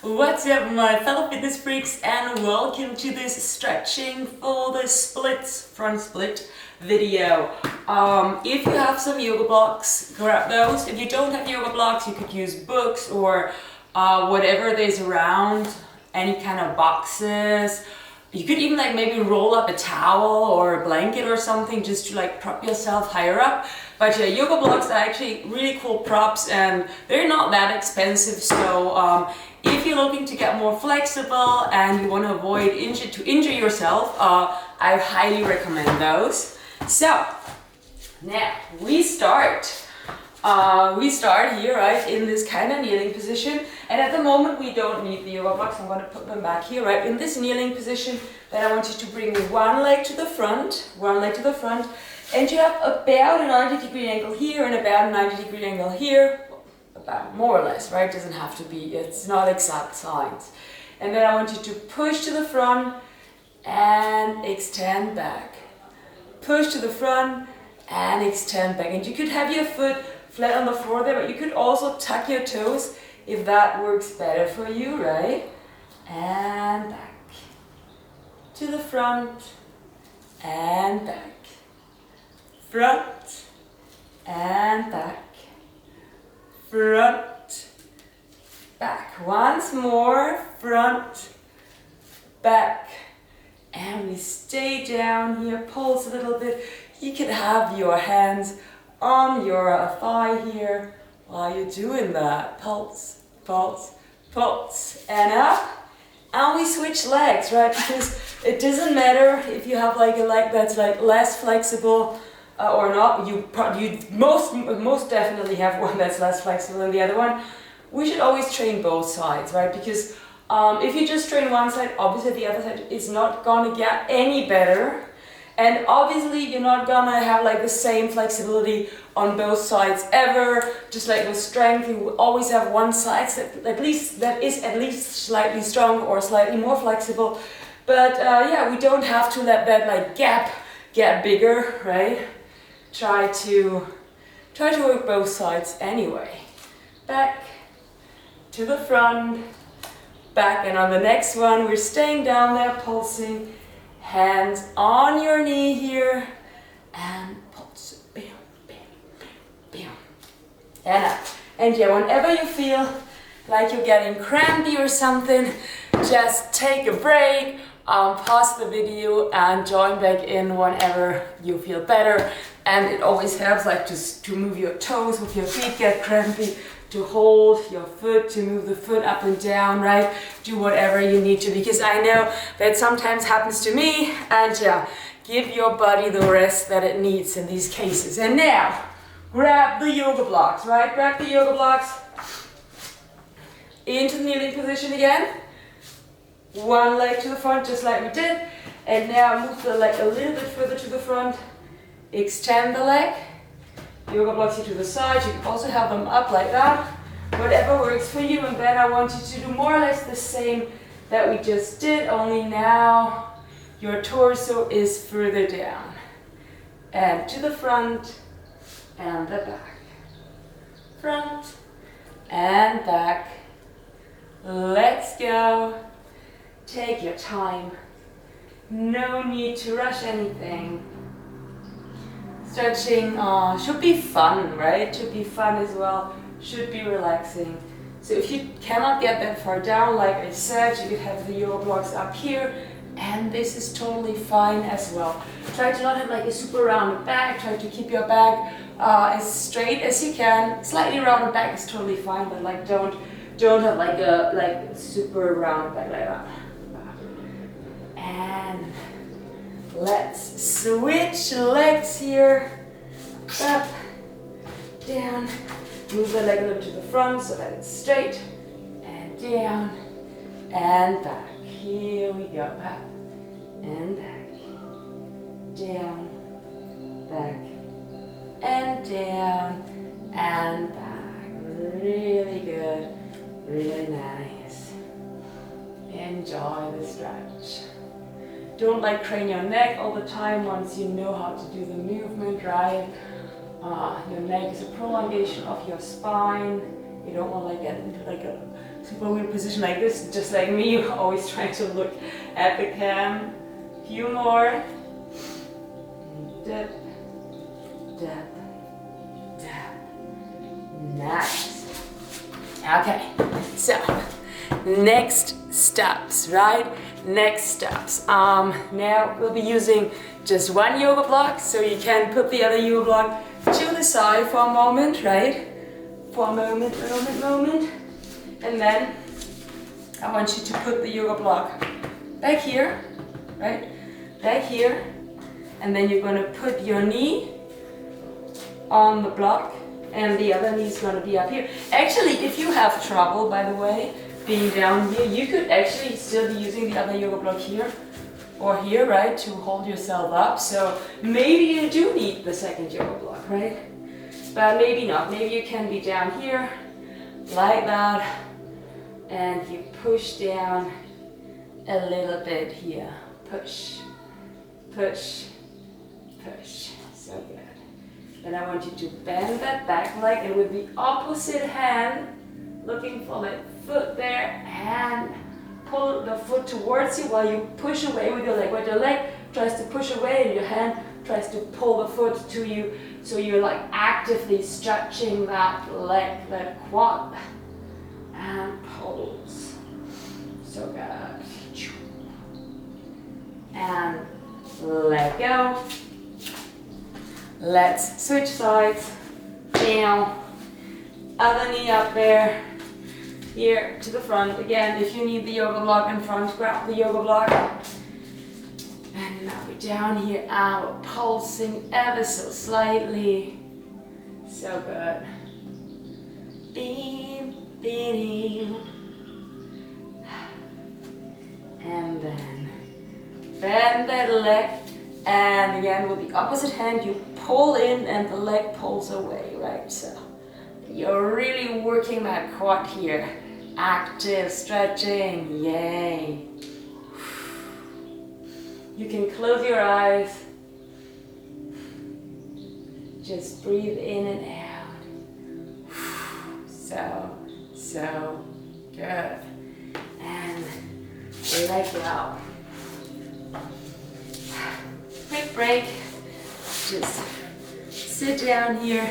What's up, my fellow fitness freaks, and welcome to this stretching for the splits, front split video. If you have some yoga blocks, grab those. If you don't have yoga blocks, you could use books or whatever there's around, any kind of boxes. You could even maybe roll up a towel or a blanket or something just to prop yourself higher up. But yeah, yoga blocks are actually really cool props and they're not that expensive. So if you're looking to get more flexible and you want to avoid injure yourself, I highly recommend those. So now we start. We start here, right, in this kind of kneeling position, and at the moment we don't need the yoga blocks. I'm going to put them back here, right, in this kneeling position. Then I want you to bring one leg to the front, and you have about a 90-degree angle here and about a 90-degree angle here, about more or less, right? Doesn't have to be, it's not exact science. And then I want you to push to the front and extend back. Push to the front and extend back. And you could have your foot flat on the floor there, but you could also tuck your toes if that works better for you, right? And back. To the front and back. Front and back. Front, back. Once more, front, back. And we stay down here, pulse a little bit. You can have your hands on your thigh here while you're doing that. Pulse, pulse, pulse, and up. And we switch legs, right? Because it doesn't matter if you have a leg that's less flexible or not. You most definitely have one that's less flexible than the other one. We should always train both sides, right? Because if you just train one side, obviously the other side is not gonna get any better. And obviously you're not gonna have the same flexibility on both sides ever. Just like with strength, you will always have one side that is at least slightly strong or slightly more flexible. But yeah, we don't have to let that gap get bigger, right? Try to work both sides anyway. Back to the front, back, and on the next one we're staying down there, pulsing. Hands on your knee here, and pulse, bam, bam, bam, bam, and up. And yeah, whenever you feel like you're getting crampy or something, just take a break, pause the video and join back in whenever you feel better. And it always helps just to move your toes if your feet get crampy, to hold your foot, to move the foot up and down, right? Do whatever you need to, because I know that sometimes happens to me, and yeah, give your body the rest that it needs in these cases. And now, grab the yoga blocks, right? Grab the yoga blocks into the kneeling position again. One leg to the front, just like we did. And now move the leg a little bit further to the front. Extend the leg. Yoga blocks you to the side. You can also have them up like that. Whatever works for you. And then I want you to do more or less the same that we just did, only now your torso is further down. And to the front and the back. Front and back. Let's go. Take your time. No need to rush anything. Stretching should be fun, right? Should be fun as well. Should be relaxing. So if you cannot get that far down, like I said, you could have the yoga blocks up here, and this is totally fine as well. Try to not have a super rounded back. Try to keep your back as straight as you can. Slightly rounded back is totally fine, but don't have a super rounded back like that. And let's switch legs here. Up, down. Move the leg a little to the front so that it's straight. And down. And back. Here we go. Up and back. Down. Back. And down. And back. Really good. Really nice. Enjoy the stretch. Don't crane your neck all the time once you know how to do the movement, right? Your neck is a prolongation of your spine. You don't want to get into a when we position like this, just like me, always trying to look at the cam. Few more. Dip, dip, dip. Nice. Okay, so next steps, right? Next steps. Now we'll be using just one yoga block, so you can put the other yoga block to the side for a moment, right? For a moment. And then I want you to put the yoga block back here, right? Back here. And then you're going to put your knee on the block and the other knee is going to be up here. Actually, if you have trouble, by the way, being down here, you could actually still be using the other yoga block here or here, right, to hold yourself up. So maybe you do need the second yoga block, right? But maybe not. Maybe you can be down here like that and you push down a little bit here. Push, push, push. So good. Then I want you to bend that back leg and with the opposite hand, looking for that foot there and pull the foot towards you while you push away with your leg. When your leg tries to push away and your hand tries to pull the foot to you, so you're like actively stretching that leg, that quad, and pulls. So good. And let go. Let's switch sides. Down. Other knee up there. Here to the front. Again, if you need the yoga block in front, grab the yoga block. And now we're down here and we're pulsing ever so slightly. So good. Beam, beam. And then bend that leg. And again, with the opposite hand, you pull in and the leg pulls away, right? So you're really working that quad here. Active stretching, yay. You can close your eyes. Just breathe in and out. So good. And let go. Quick break. Just sit down here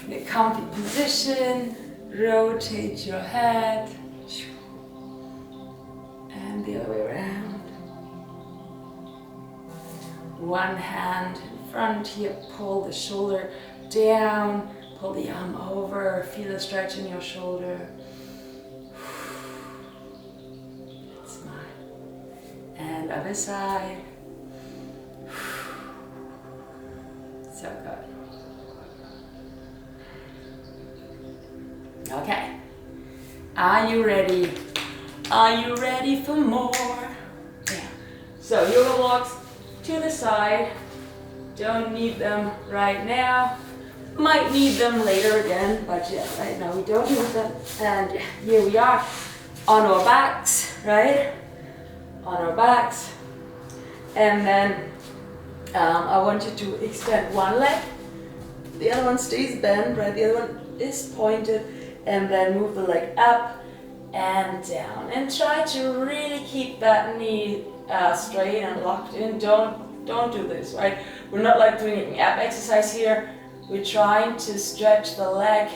in a comfy position. Rotate your head. And the other way around. One hand in front here. Pull the shoulder down. Pull the arm over. Feel a stretch in your shoulder. Smile. And other side. So good. Okay. Are you ready? Are you ready for more? Yeah. So yoga blocks to the side. Don't need them right now. Might need them later again, but yeah, right now we don't need them. And here we are on our backs, right? On our backs. And then I want you to extend one leg. The other one stays bent, right? The other one is pointed. And then move the leg up and down. And try to really keep that knee straight and locked in. Don't do this, right? We're not like doing an ab exercise here. We're trying to stretch the leg,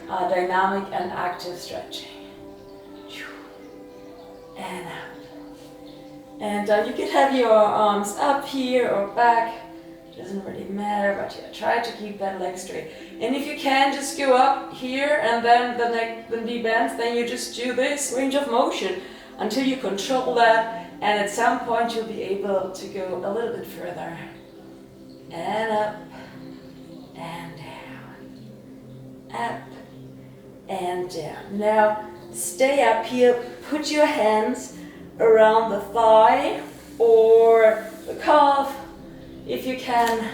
dynamic and active stretching. And out. And you can have your arms up here or back. Doesn't really matter, but yeah, try to keep that leg straight. And if you can, just go up here and then the knee bends, then you just do this range of motion until you control that. And at some point you'll be able to go a little bit further. And up and down. Up and down. Now stay up here, put your hands around the thigh or the calf if you can,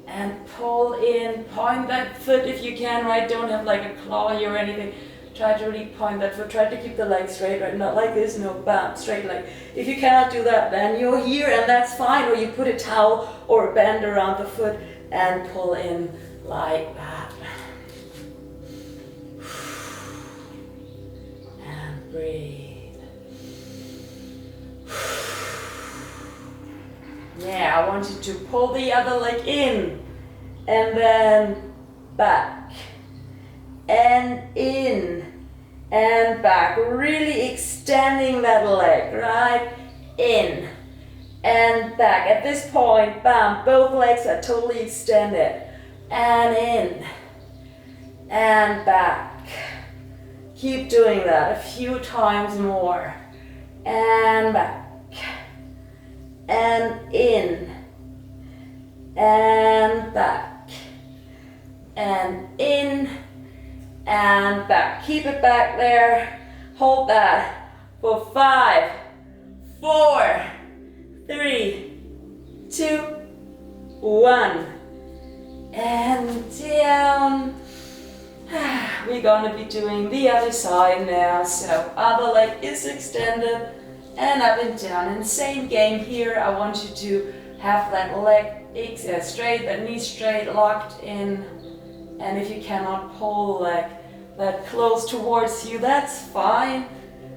and pull in, point that foot if you can, right? Don't have like a claw here or anything. Try to really point that foot, try to keep the leg straight, right? Not like this, no, bam, straight leg. If you cannot do that, then you're here and that's fine, or you put a towel or a band around the foot and pull in like that. And breathe. Now I want you to pull the other leg in and then back and in and back, really extending that leg, right? In and back. At this point, bam, both legs are totally extended. And in and back. Keep doing that a few times more. And back. And in and back. And in and back. Keep it back there. Hold that for 5, 4, 3, 2, 1. And down. We're gonna be doing the other side now. So other leg is extended and up and down. And same game here. I want you to have that leg straight, that knee straight, locked in. And if you cannot pull the leg that close towards you, that's fine.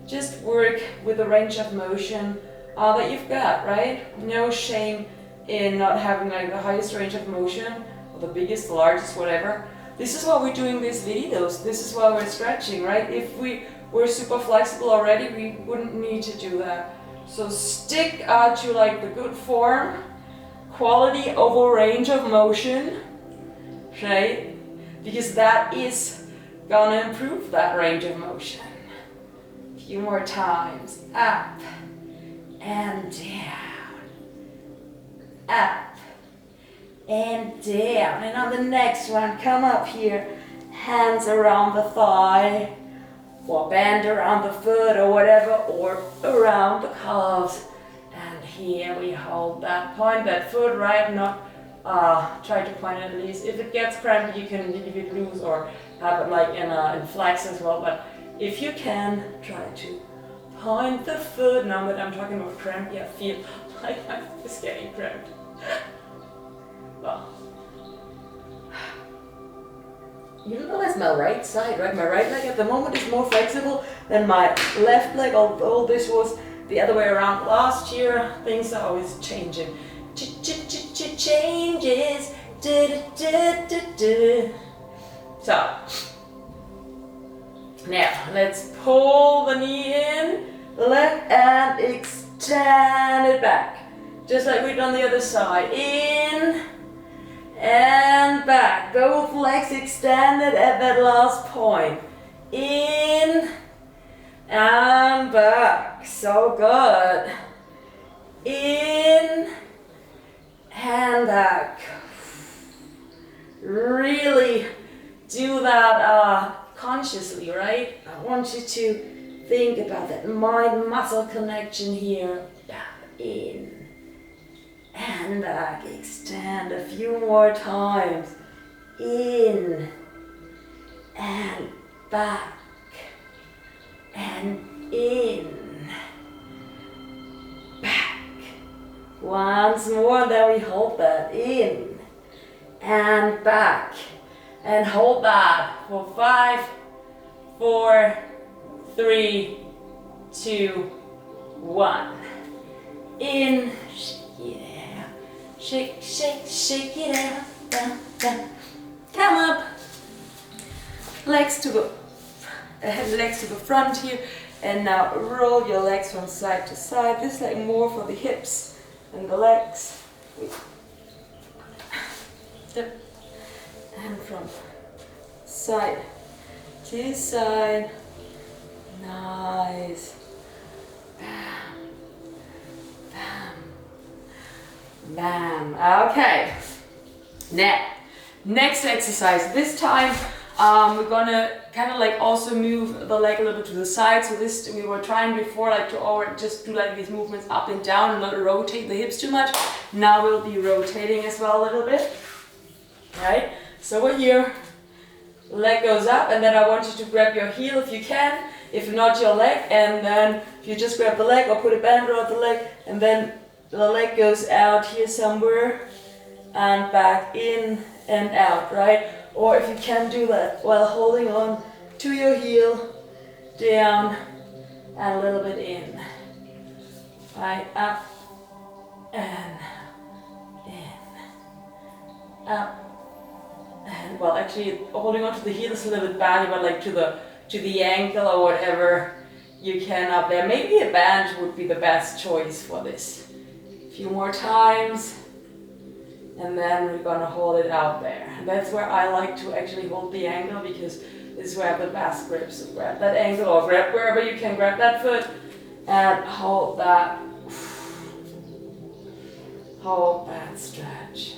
Just work with the range of motion that you've got, right? No shame in not having like the highest range of motion or the biggest, the largest, whatever. This is why we're doing these videos. This is why we're stretching, right? If we were super flexible already, we wouldn't need to do that. So stick to like the good form, quality over range of motion, right? Because that is gonna improve that range of motion. A few more times. Up and down. Up and down. And on the next one, come up here. Hands around the thigh. Or band around the foot or whatever. Or around the calves. And here we hold that. Point that foot right, not try to point it at least. If it gets crampy, you can leave it loose or have it like in flex as well. But if you can, try to point the foot. Now that I'm talking about crampy, I feel like I'm just getting cramped. Well, even though that's my right side, right? My right leg at the moment is more flexible than my left leg, although this was the other way around last year. Things are always changing. Changes. So, now let's pull the knee in, left and extend it back. Just like we've done the other side. In and back. Both legs extended at that last point. In and back. So good. In and back. Really do that consciously, right? I want you to think about that mind-muscle connection here. In and back. Extend a few more times. In and back. And in. Back. Once more, then we hold that. In and back. And hold that for 5, 4, 3, 2, 1. In, shake it out. Shake, shake, shake it out. Down, down. Come up. Legs to the front here. And now roll your legs from side to side. This is like more for the hips and the legs. And from side to side. Nice. Bam. Bam. Bam. Okay. Now, next exercise. This time we're gonna kind of like also move the leg a little bit to the side. So this we were trying before like to just do like these movements up and down and not rotate the hips too much. Now we'll be rotating as well a little bit. Right? So we're here. Leg goes up, and then I want you to grab your heel if you can. If not, your leg, and then if you just grab the leg or put a band around the leg, and then the leg goes out here somewhere and back in and out, right? Or if you can do that while holding on to your heel, down and a little bit in. Right, up and in, up and, well, actually holding on to the heel is a little bit bad, but like to the ankle or whatever you can up there. Maybe a band would be the best choice for this. A few more times, and then we're gonna hold it out there. And that's where I like to actually hold the ankle, because this is where I have the best grip. So grab that ankle or grab wherever you can grab that foot and hold that. Hold that stretch.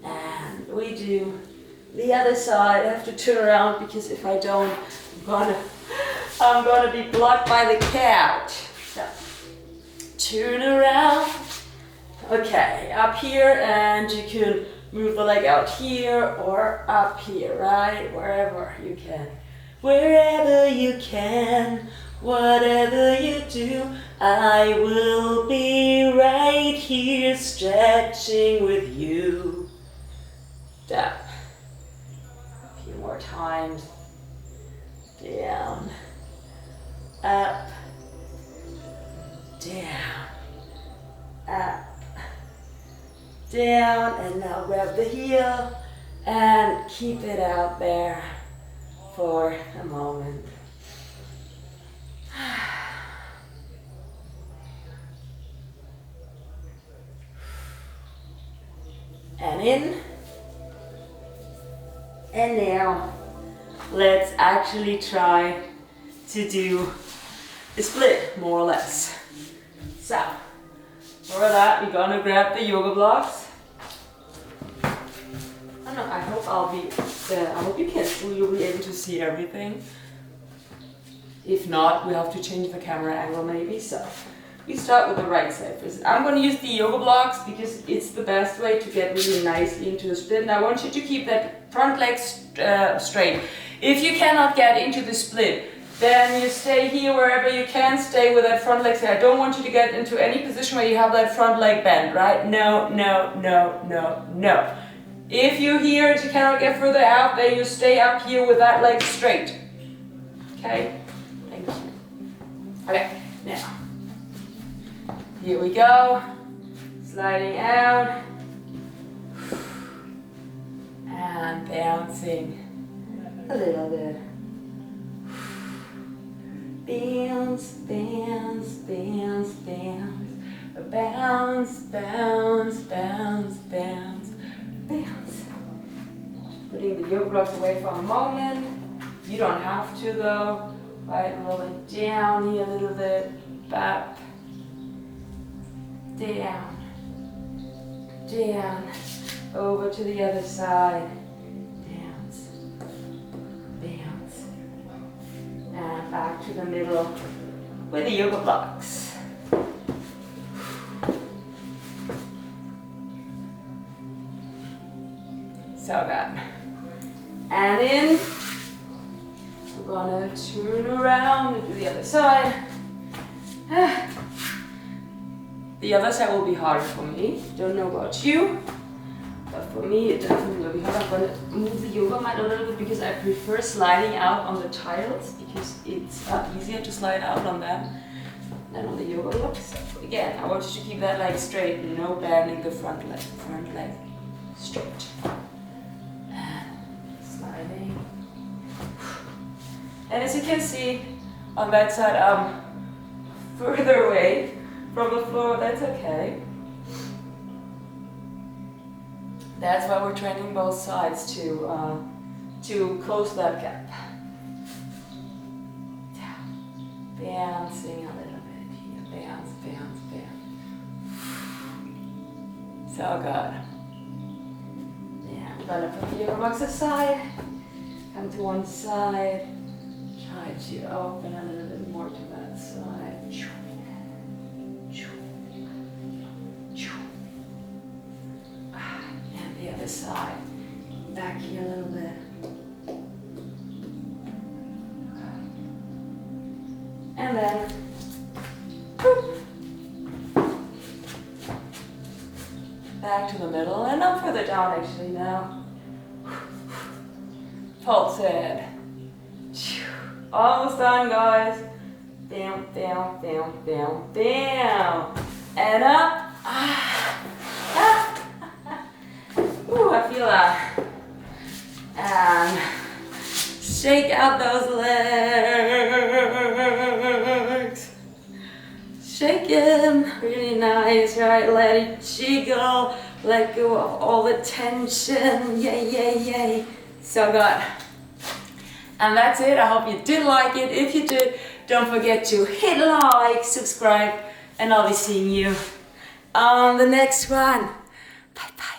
And we do the other side. I have to turn around because if I don't, I'm gonna be blocked by the couch. So, turn around. Okay, up here, and you can move the leg out here or up here, right? Wherever you can. Wherever you can, whatever you do, I will be right here stretching with you. Down. A few more times. Down. Up. Down. Up. Down, and now grab the heel and keep it out there for a moment. And in. And now let's actually try to do a split, more or less. So, for that, we're gonna grab the yoga blocks. I don't know, I hope I hope you can still be able to see everything. If not, we have to change the camera angle maybe. So, we start with the right side first. I'm gonna use the yoga blocks because it's the best way to get really nicely into the split. And I want you to keep that front leg straight. If you cannot get into the split, then you stay here wherever you can, stay with that front leg. I don't want you to get into any position where you have that front leg bent, right? No, no, no, no, no. If you're here and you cannot get further out, then you stay up here with that leg straight. Okay? Thank you. Okay, now. Here we go. Sliding out. And bouncing a little bit. Bounce, bounce, bounce, bounce. Bounce, bounce, bounce, bounce, bounce. Putting the yoga blocks away for a moment. You don't have to though. Right, rolling down here a little bit. Back. Down. Down. Over to the other side. Bounce. Bounce. And back to the middle with the yoga blocks. So good. And in. We're gonna turn around and do the other side. The other side will be harder for me. Don't know about you, but for me it definitely will be hard. I'm gonna move the yoga mat a little bit because I prefer sliding out on the tiles because it's easier to slide out on them than on the yoga blocks. So again, I want you to keep that leg straight, no bending the front leg straight. And sliding. And as you can see, on that side I'm further away from the floor. That's okay. That's why we're training both sides to close that gap. Bouncing a little bit here. Bounce, bounce, bounce. So good. Yeah, I'm gonna put the yoga blocks aside. Come to one side. Try to open a little bit more to that side. And the other side. Back here a little bit. And then, boop. Back to the middle and up further down actually now. Pulse in. Almost done, guys. Down, down, down, down, down. And up. Ooh, I feel that. And shake out those legs. Shake them. Really nice, right? Let it jiggle. Let go of all the tension. Yay, yay, yay. So good. And that's it. I hope you did like it. If you did, don't forget to hit like, subscribe, and I'll be seeing you on the next one. Bye bye.